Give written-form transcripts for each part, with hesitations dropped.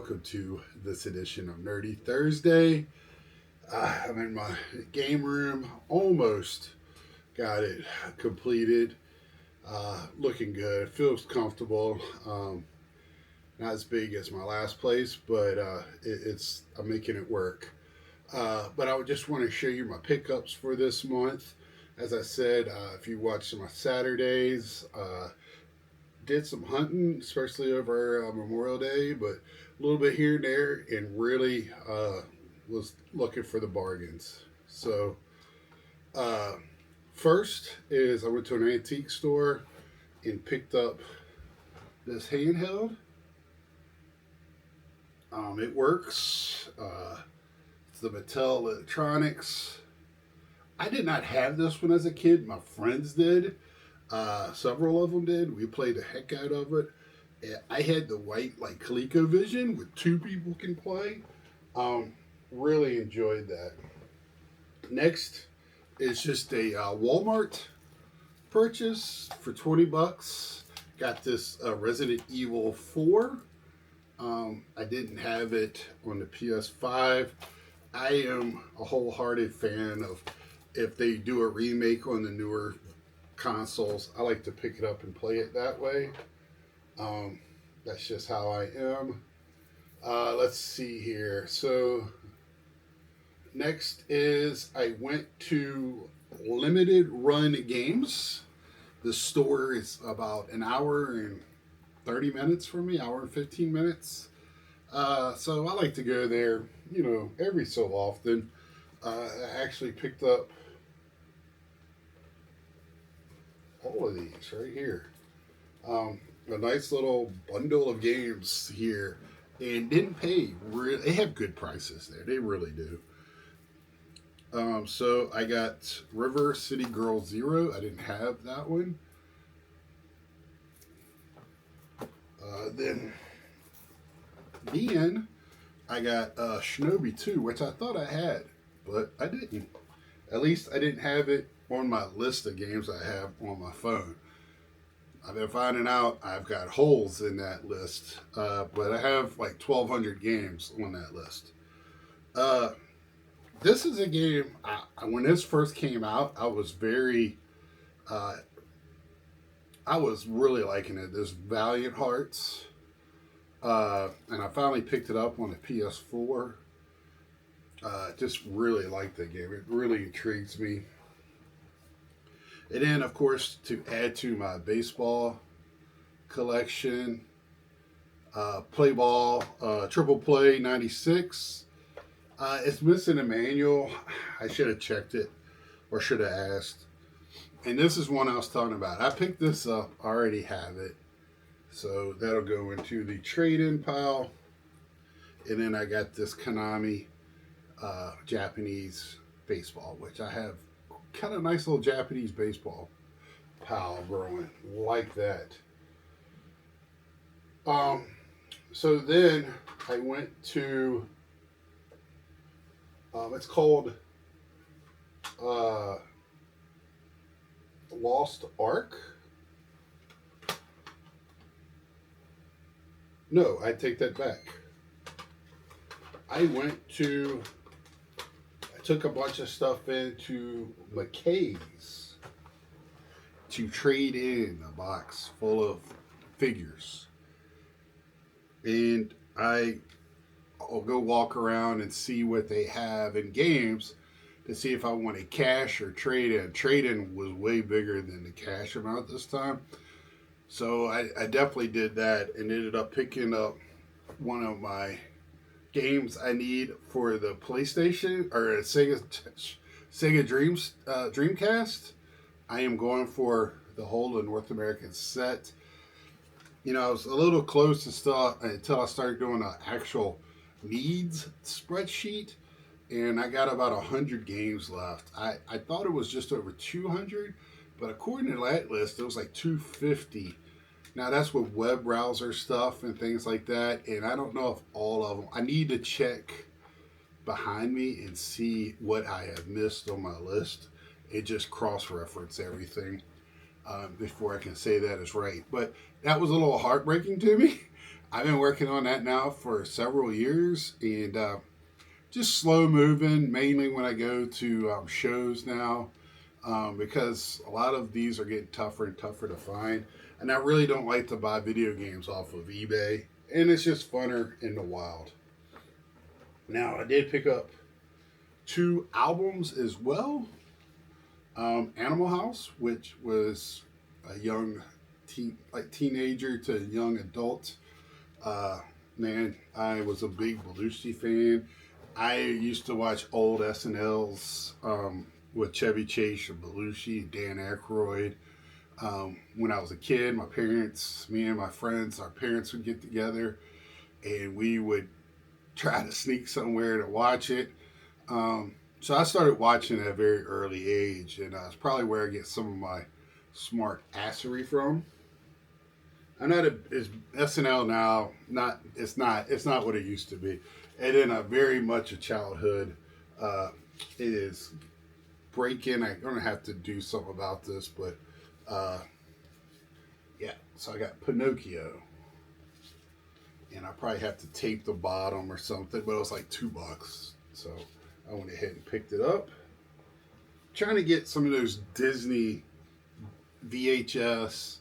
Welcome to this edition of Nerdy Thursday. I'm in my game room, almost got it completed. Looking good, feels comfortable. Not as big as my last place, but it's I'm making it work. But I would just want to show you my pickups for this month. As I said, if you watch my Saturdays, did some hunting, especially over Memorial Day, but a little bit here and there, and really was looking for the bargains. So, uh, first is I went to an antique store and picked up this handheld. It works. It's the Mattel Electronics. I did not have this one as a kid. My friends did. Several of them did. We played the heck out of it. I had the white like ColecoVision with two people can play. Um, really enjoyed that. Next is just a Walmart purchase for 20 bucks. Got this Resident Evil 4. I didn't have it on the PS5. I am a wholehearted fan of if they do a remake on the newer consoles. I like to pick it up and play it that way. Um, that's just how I am. Let's see here. So next is I went to Limited Run Games. The store is about an hour and 30 minutes from me, hour and 15 minutes. So I like to go there, every so often. I actually picked up all of these right here. A nice little bundle of games here, and didn't pay. They have good prices there. They really do. So I got River City Girl Zero. I didn't have that one. Then I got Shinobi 2, which I thought I had, but I didn't. At least I didn't have it on my list of games I have on my phone. I've been finding out I've got holes in that list, but I have like 1,200 games on that list. Uh, this is a game, when this first came out, uh, I was really liking it. This Valiant Hearts. And I finally picked it up on the PS4. Just really like the game. It really intrigues me. And then, of course, to add to my baseball collection, Play Ball Triple Play 96. It's missing a manual. I should have checked it or should have asked. And this is one I was talking about. I picked this up. I already have it. So that'll go into the trade-in pile. And then I got this Konami Japanese baseball, which I have kind of nice little Japanese baseball pile growing like that. Um, so then I went to it's called uh, Lost Ark. No, I take that back. I went to I took a bunch of stuff into McKay's to trade in a box full of figures. And I'll go walk around and see what they have in games to see if I want a cash or trade in. Trade in was way bigger than the cash amount this time. So I definitely did that and ended up picking up one of my games I need for the PlayStation or Sega Dreamcast. I am going for the whole North American set. I was a little close to stuff until I started doing an actual needs spreadsheet, and I got about 100 games left. I thought it was just over 200, but according to that list, it was like 250. Now that's with web browser stuff and things like that, and I don't know if all of them. I need to check behind me and see what I have missed on my list. It just cross-reference everything before I can say that is right. But that was a little heartbreaking to me. I've been working on that now for several years, and just slow moving, mainly when I go to shows now, because a lot of these are getting tougher and tougher to find. And I really don't like to buy video games off of eBay, and it's just funner in the wild. Now, I did pick up two albums as well. Animal House, which was a young teenager to young adult. Uh, Man, I was a big Belushi fan. I used to watch old SNLs with Chevy Chase and Belushi, Dan Aykroyd. When I was a kid, my parents, me and my friends, our parents would get together and we would try to sneak somewhere to watch it. So I started watching at a very early age, and it's probably where I get some of my smart assery from. I'm not is SNL now. It's not what it used to be. And in a very much a childhood, it is breaking. I'm gonna have to do something about this, but uh, yeah. So I got Pinocchio, and I probably have to tape the bottom or something. But it was like $2, so I went ahead and picked it up. Trying to get some of those Disney VHS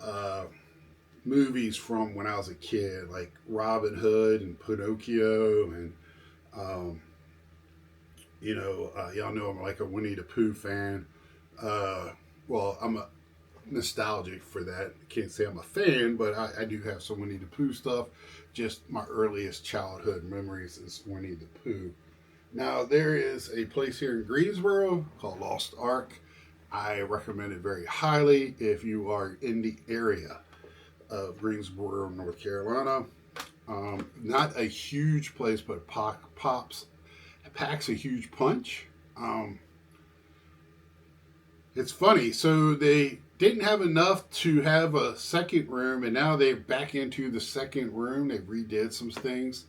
uh, movies from when I was a kid, like Robin Hood and Pinocchio, and um, y'all know I'm like a Winnie the Pooh fan. Uh, well, I'm a nostalgic for that. Can't say I'm a fan, but I do have some Winnie the Pooh stuff. Just my earliest childhood memories is Winnie the Pooh. Now there is a place here in Greensboro called Lost Ark. I recommend it very highly if you are in the area of Greensboro, North Carolina. Not a huge place, but packs a huge punch. It's funny. So they didn't have enough to have a second room, and now they're back into the second room. They redid some things.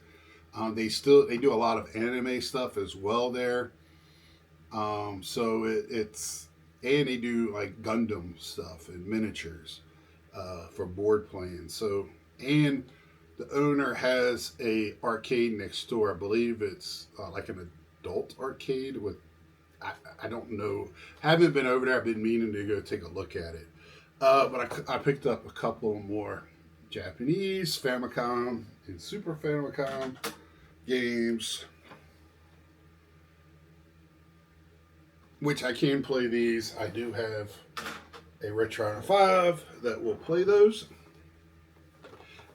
They do a lot of anime stuff as well there. It's and they do like Gundam stuff and miniatures for board playing. So and the owner has a arcade next door. I believe it's like an adult arcade with I don't know. Haven't been over there. I've been meaning to go take a look at it. But I picked up a couple more Japanese Famicom and Super Famicom games, which I can play these. I do have a Retron 5 that will play those.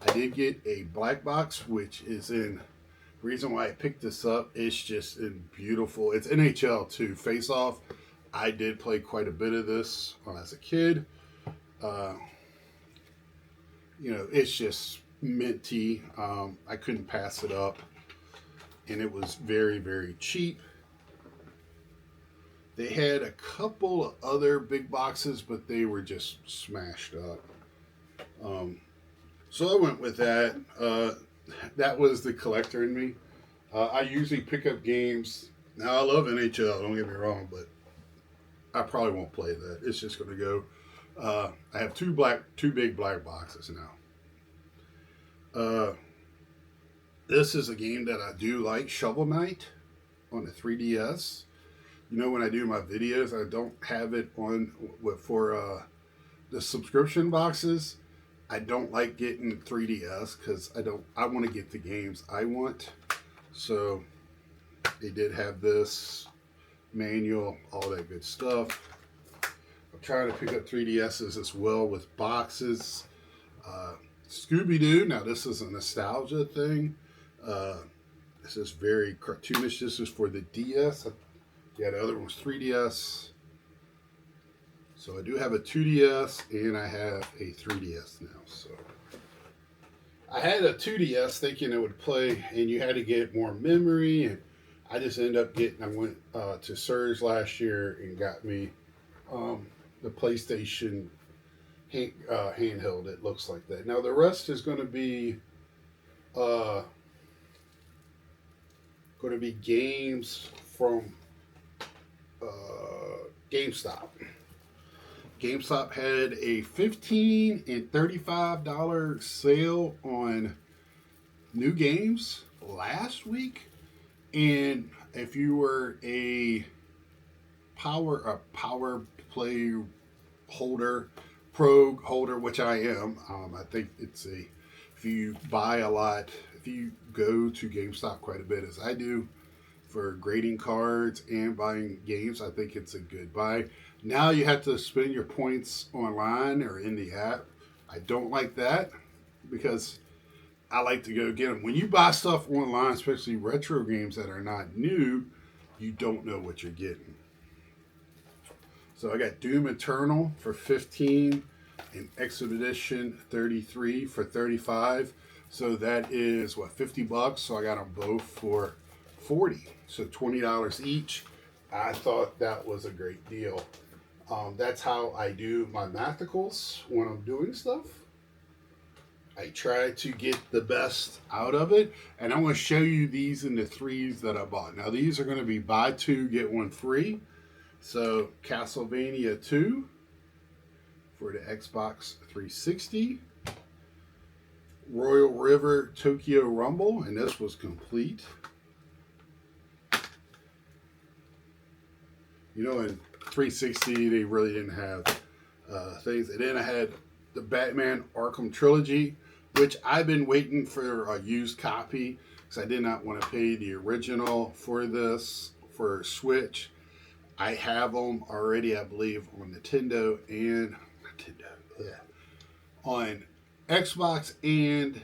I did get a black box, which is in. Reason why I picked this up, it's just in beautiful. It's NHL too. Face Off. I did play quite a bit of this when I was a kid. Uh, it's just minty. I couldn't pass it up, and it was very, very cheap. They had a couple of other big boxes, but they were just smashed up. So I went with that. That was the collector in me. I usually pick up games. Now I love NHL. Don't get me wrong, but I probably won't play that. It's just going to go. I have two big black boxes now. This is a game that I do like, Shovel Knight, on the 3DS. When I do my videos, I don't have it on for the subscription boxes. I don't like getting 3DS because I want to get the games I want. So they did have this manual, all that good stuff. I'm trying to pick up 3DSs as well with boxes. Scooby Doo. Now this is a nostalgia thing. This is very cartoonish. This is for the DS. Yeah, the other one was 3DS. So I do have a 2DS and I have a 3DS now. So I had a 2DS thinking it would play, and you had to get more memory, and I just ended up I went to Surge last year and got me the PlayStation handheld. It looks like that. Now the rest is going to be games from GameStop. GameStop had a $15 and $35 sale on new games last week. And if you were a power play holder, pro holder, which I am, I think it's if you buy a lot, if you go to GameStop quite a bit as I do for grading cards and buying games, I think it's a good buy. Now you have to spend your points online or in the app. I don't like that because I like to go get them. When you buy stuff online, especially retro games that are not new, you don't know what you're getting. So I got Doom Eternal for 15 and Expedition 33 for 35. So that is what, $50? So I got them both for 40. So $20 each. I thought that was a great deal. That's how I do my mathicals when I'm doing stuff. I try to get the best out of it. And I'm going to show you these in the threes that I bought. Now these are going to be buy two, get one free. So Castlevania 2 for the Xbox 360. Royal River Tokyo Rumble, and this was complete. You know, in 360 they really didn't have things. And then I had the Batman Arkham Trilogy, which I've been waiting for a used copy because I did not want to pay the original for this for Switch. I have them already, I believe, on Nintendo and on Xbox and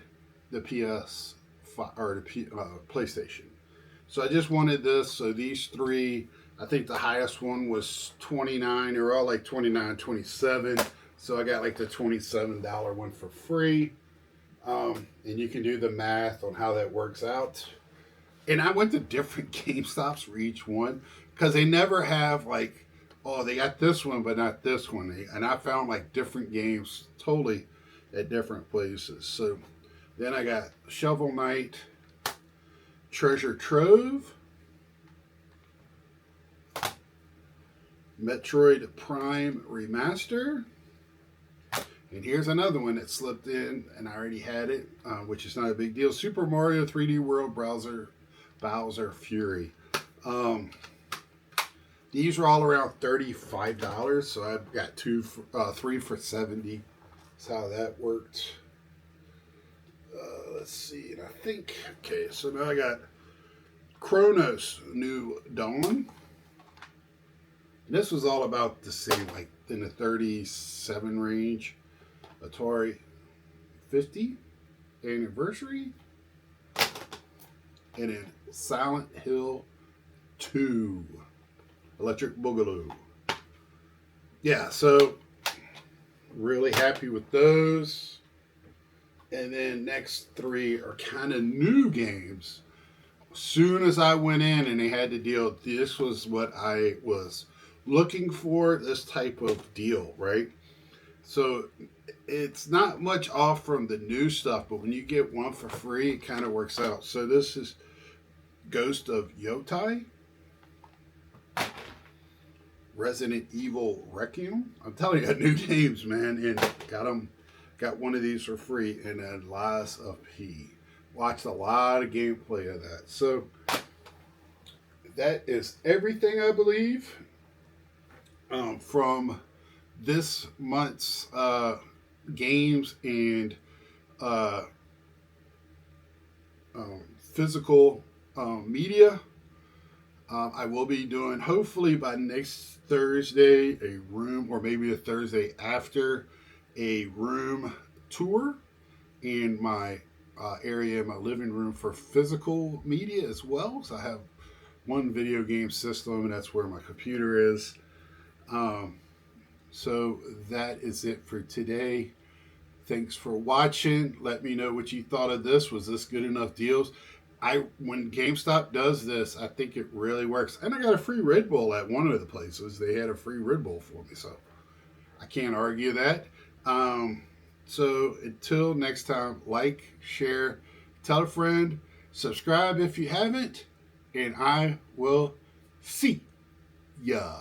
the PS or the PlayStation. So I just wanted this. So these three, I think the highest one was $29. They were all like $29, $27. So I got like the $27 one for free. And you can do the math on how that works out. And I went to different GameStops for each one because they never have like, oh, they got this one, but not this one. And I found like different games totally at different places. So then I got Shovel Knight, Treasure Trove, Metroid Prime Remaster. And here's another one that slipped in, and I already had it, which is not a big deal. Super Mario 3D World Bowser Fury. These are all around $35, so I've got three for 70. That's how that worked. Let's see, and I think, okay, so now I got Chronos New Dawn. And this was all about the same, like in the 37 range. Atari 50 anniversary. And then Silent Hill 2 Electric Boogaloo. Yeah, so really happy with those. And then next three are kind of new games. Soon as I went in and they had the deal, this was what I was looking for, this type of deal, right? So it's not much off from the new stuff, but when you get one for free, it kind of works out. So this is Ghost of Yotei, Resident Evil Requiem. I'm telling you, new games, man, and got one of these for free, and then Lies of P. Watched a lot of gameplay of that. So that is everything, I believe, from this month's games and physical media. I will be doing, hopefully by next Thursday, a room, or maybe a Thursday after, a room tour in my area, in my living room, for physical media as well. So I have one video game system, and that's where my computer is. So that is it for today. Thanks for watching. Let me know what you thought of this. Was this good enough deals? When GameStop does this, I think it really works. And I got a free Red Bull at one of the places. They had a free Red Bull for me, so I can't argue that. So until next time, like, share, tell a friend, subscribe if you haven't, and I will see ya.